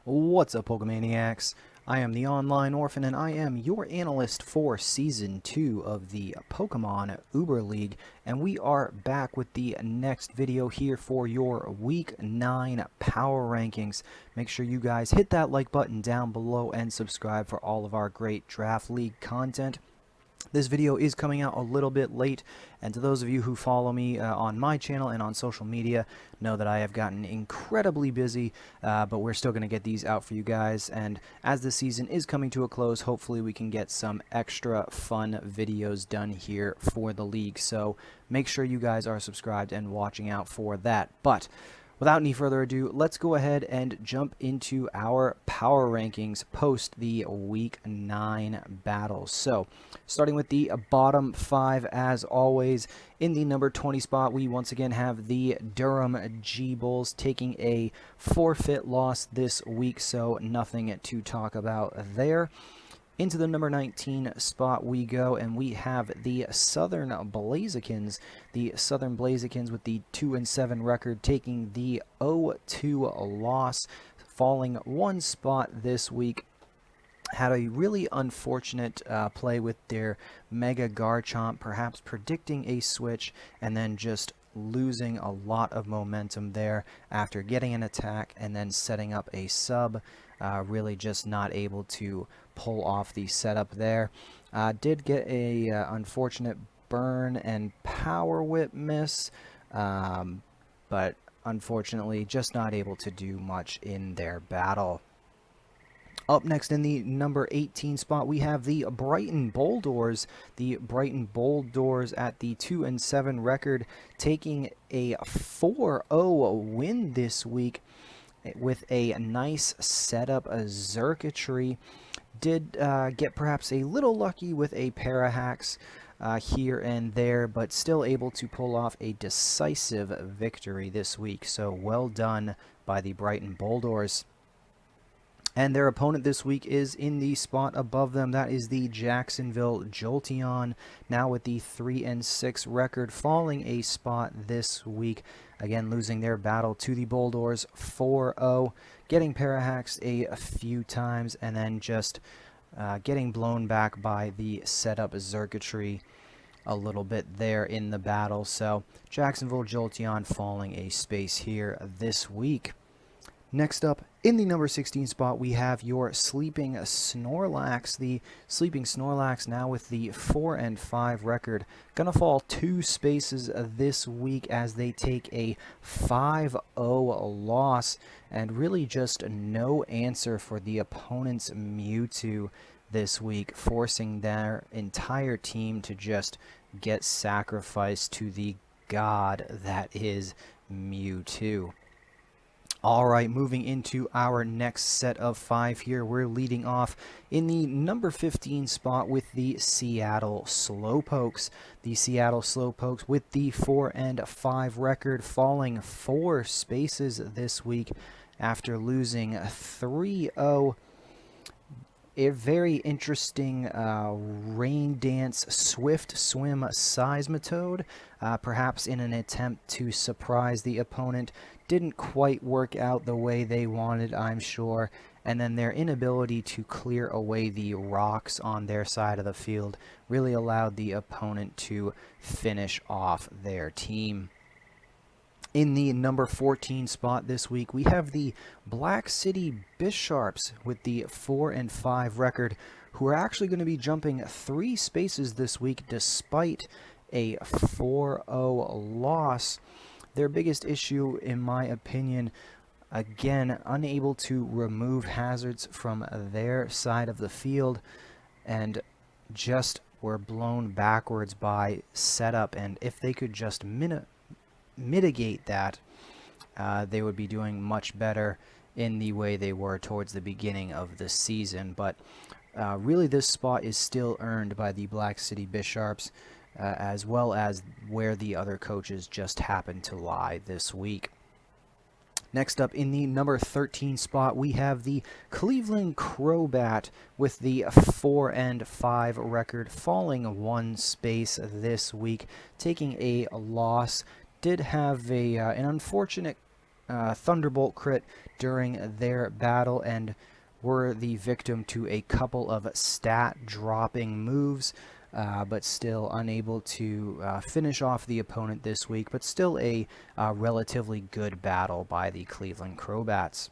What's up, Pokemaniacs? I am the Online Orphan, and I am your analyst for Season 2 of the Pokemon Uber League, and we are back with the next video here for your Week 9 Power Rankings. Make sure you guys hit that like button down below and subscribe for all of our great Draft League content. This video is coming out a little bit late, and to those of you who follow me on my channel and on social media know that I have gotten incredibly busy, but we're still going to get these out for you guys. And as the season is coming to a close, hopefully we can get some extra fun videos done here for the league. So make sure you guys are subscribed and watching out for that. But without any further ado, let's go ahead and jump into our power rankings post the Week 9 battles. So, starting with the bottom 5, as always, in the number 20 spot, we once again have the Durham G-Bulls taking a forfeit loss this week, so nothing to talk about there. Into the number 19 spot we go, and we have the Southern Blazikens. The Southern Blazikens with the 2-7 record taking the 0-2 loss, falling one spot this week. Had a really unfortunate play with their Mega Garchomp, perhaps predicting a switch and then just losing a lot of momentum there after getting an attack and then setting up a sub. Really just not able to pull off the setup there. Did get a unfortunate burn and power whip miss, but unfortunately just not able to do much in their battle. Up next in the number 18 spot, we have the Brighton Bulldors. The Brighton Bulldors at the 2-7 record, taking a 4-0 win this week with a nice setup, a Xurkitree. Did get perhaps a little lucky with a Parahacks here and there, but still able to pull off a decisive victory this week. So well done by the Brighton Bulldors. And their opponent this week is in the spot above them. That is the Jacksonville Jolteon, now with the 3-6 record, falling a spot this week. Again, losing their battle to the Bulldors 4-0, getting Parahaxed a few times, and then just getting blown back by the setup Xurkitree a little bit there in the battle. So Jacksonville Jolteon falling a space here this week. Next up, in the number 16 spot, we have your Sleeping Snorlax. The Sleeping Snorlax, now with the 4-5 record, gonna fall 2 spaces this week as they take a 5-0 loss, and really just no answer for the opponent's Mewtwo this week, forcing their entire team to just get sacrificed to the god that is Mewtwo. Alright, moving into our next set of 5 here, we're leading off in the number 15 spot with the Seattle Slowpokes. The Seattle Slowpokes with the 4-5 record, falling 4 spaces this week after losing 3-0. A very interesting Rain Dance Swift Swim Seismitoad, perhaps in an attempt to surprise the opponent. Didn't quite work out the way they wanted, I'm sure, and then their inability to clear away the rocks on their side of the field really allowed the opponent to finish off their team. In the number 14 spot this week, we have the Black City Bisharps with the 4-5 record, who are actually going to be jumping 3 spaces this week despite a 4-0 loss. Their biggest issue, in my opinion, again, unable to remove hazards from their side of the field, and just were blown backwards by setup. And if they could just mitigate that, they would be doing much better in the way they were towards the beginning of the season. But really, this spot is still earned by the Black City Bisharps, as well as where the other coaches just happen to lie this week. Next up, in the number 13 spot, we have the Cleveland Crobat with the 4-5 record, falling 1 space this week, taking a loss. Did have an unfortunate Thunderbolt crit during their battle and were the victim to a couple of stat dropping moves, but still unable to finish off the opponent this week, but still a relatively good battle by the Cleveland Crobats.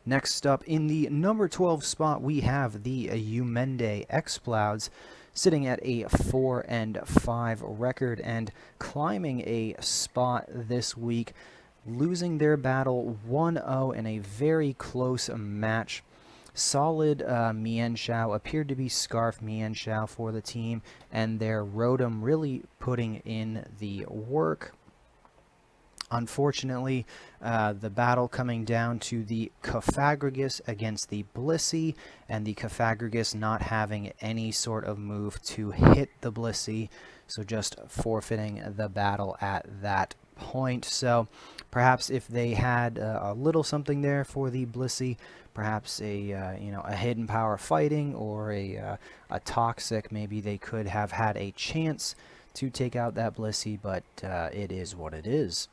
Next up, in the number 12 spot, we have the Umende Explouds, sitting at a 4-5 record and climbing a spot this week, losing their battle 1-0 in a very close match. Solid Mienshao appeared to be Scarf Mienshao for the team, and their Rotom really putting in the work. Unfortunately, the battle coming down to the Cofagrigus against the Blissey, and the Cofagrigus not having any sort of move to hit the Blissey, so just forfeiting the battle at that point. So perhaps if they had a little something there for the Blissey, perhaps a a hidden power fighting or a toxic, maybe they could have had a chance to take out that Blissey, but it is what it is.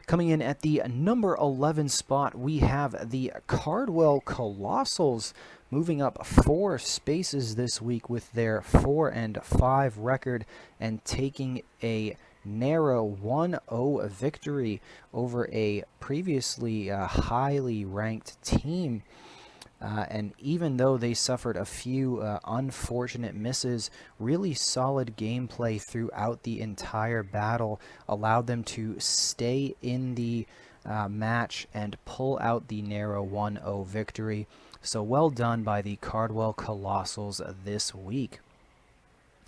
Coming in at the number 11 spot, we have the Cardwell Colossals, moving up 4 spaces this week with their 4-5 record and taking a narrow 1-0 victory over a previously highly ranked team. And even though they suffered a few unfortunate misses, really solid gameplay throughout the entire battle allowed them to stay in the match and pull out the narrow 1-0 victory. So well done by the Cardwell Colossals this week.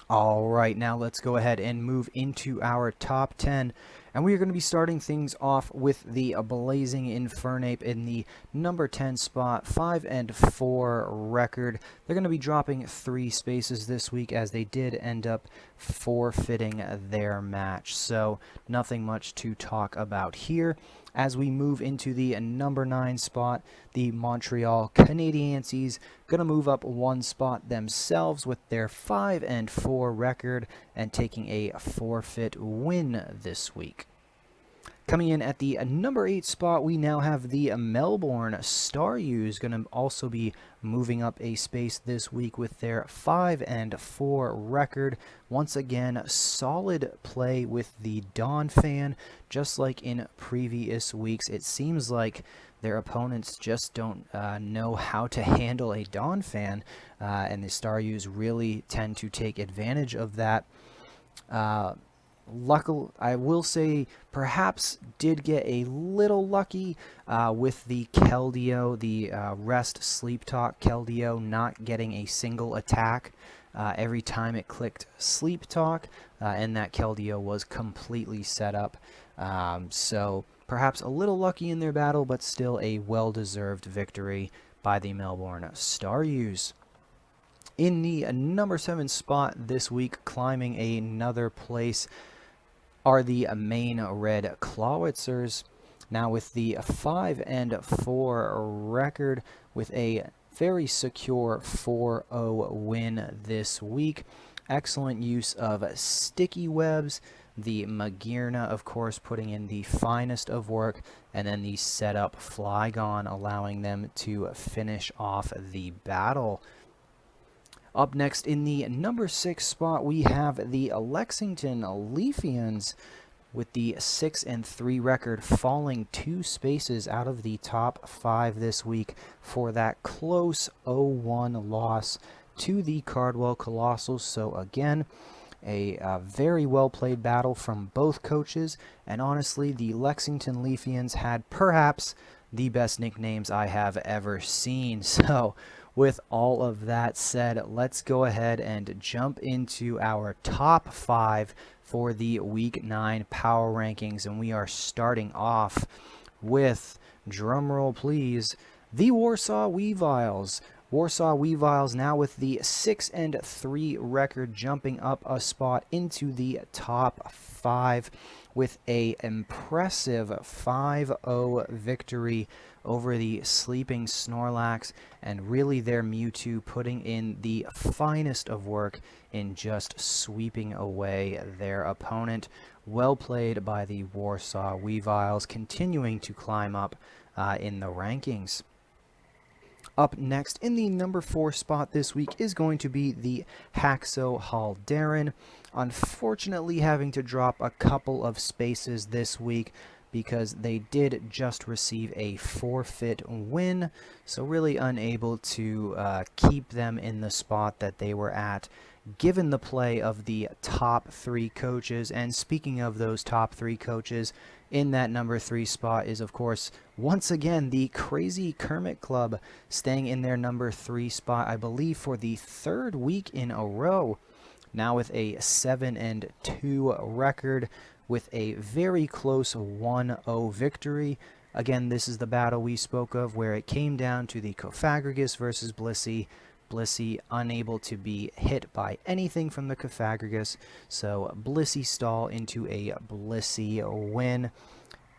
All right, now let's go ahead and move into our top 10. And we are going to be starting things off with the Blazing Infernape in the number 10 spot, 5-4 record. They're going to be dropping 3 spaces this week as they did end up forfeiting their match. So nothing much to talk about here. As we move into the number 9 spot, the Montreal Canadienses going to move up 1 spot themselves with their 5-4 record and taking a forfeit win this week. Coming in at the number 8 spot, we now have the Melbourne Staryus going to also be moving up a space this week with their 5-4 record. Once again, solid play with the Donphan. Just like in previous weeks, it seems like their opponents just don't know how to handle a Donphan, and the Staryus really tend to take advantage of that. Luckily, I will say, perhaps did get a little lucky with the Keldeo, the Rest Sleep Talk Keldeo not getting a single attack every time it clicked Sleep Talk, and that Keldeo was completely set up. So perhaps a little lucky in their battle, but still a well-deserved victory by the Melbourne Staryus. In the number 7 spot this week, climbing another place, are the Maine Red Clawitzers, now with the 5-4 record with a very secure 4-0 win this week. Excellent use of sticky webs, the Magearna, of course, putting in the finest of work, and then the setup Flygon, allowing them to finish off the battle. Up next, in the number 6 spot, we have the Lexington Leafians with the 6-3 record, falling 2 spaces out of the top 5 this week for that close 0-1 loss to the Cardwell Colossals. So again, a very well-played battle from both coaches, and honestly, the Lexington Leafians had perhaps the best nicknames I have ever seen. So with all of that said, let's go ahead and jump into our top 5 for the Week 9 Power Rankings, and we are starting off with, drumroll please, the Warsaw Weaviles. Warsaw Weaviles now with the 6-3 record, jumping up a spot into the top 5 with a impressive 5-0 victory over the sleeping Snorlax, and really their Mewtwo putting in the finest of work in just sweeping away their opponent. Well played by the Warsaw Weaviles, continuing to climb up in the rankings. Up next in the number 4 spot this week is going to be the Haxo Haldaren. Unfortunately, having to drop a couple of spaces this week because they did just receive a forfeit win, so really unable to keep them in the spot that they were at, given the play of the top 3 coaches. And speaking of those top 3 coaches, in that number 3 spot is, of course, once again, the Crazy Kermit Club, staying in their number 3 spot, I believe, for the 3rd week in a row. Now with a 7-2 record, with a very close 1-0 victory. Again, this is the battle we spoke of, where it came down to the Cofagrigus versus Blissey. Blissey unable to be hit by anything from the Cofagrigus, so Blissey stall into a Blissey win,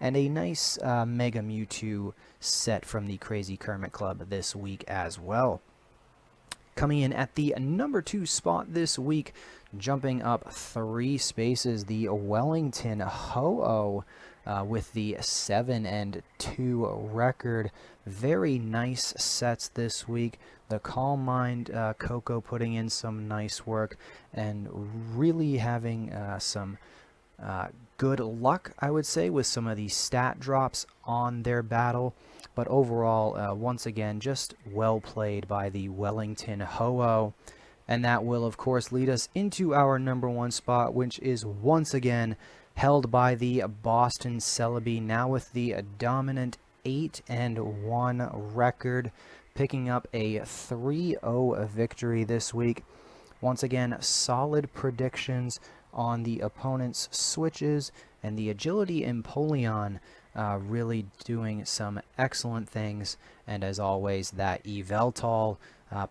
and a nice Mega Mewtwo set from the Crazy Kermit Club this week as well. Coming in at the number 2 spot this week, jumping up 3 spaces, the Wellington Ho-Oh with the 7-2 record. Very nice sets this week. The Calm Mind Coco putting in some nice work and really having some good luck, I would say, with some of the stat drops on their battle. But overall, once again, just well played by the Wellington Ho-Oh. And that will, of course, lead us into our number 1 spot, which is once again held by the Boston Celebi, now with the dominant 8-1 record, picking up a 3-0 victory this week. Once again, solid predictions on the opponent's switches, and the Agility Empoleon really doing some excellent things. And as always, that Yveltal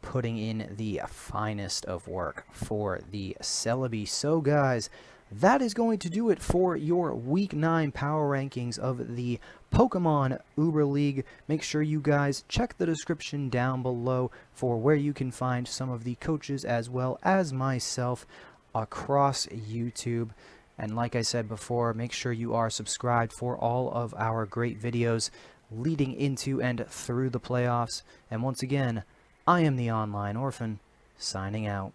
putting in the finest of work for the Celebi. So guys, that is going to do it for your Week 9 power rankings of the Pokemon Uber League. Make sure you guys check the description down below for where you can find some of the coaches as well as myself across YouTube. And like I said before, make sure you are subscribed for all of our great videos leading into and through the playoffs. And once again, I am the Online Orphan, signing out.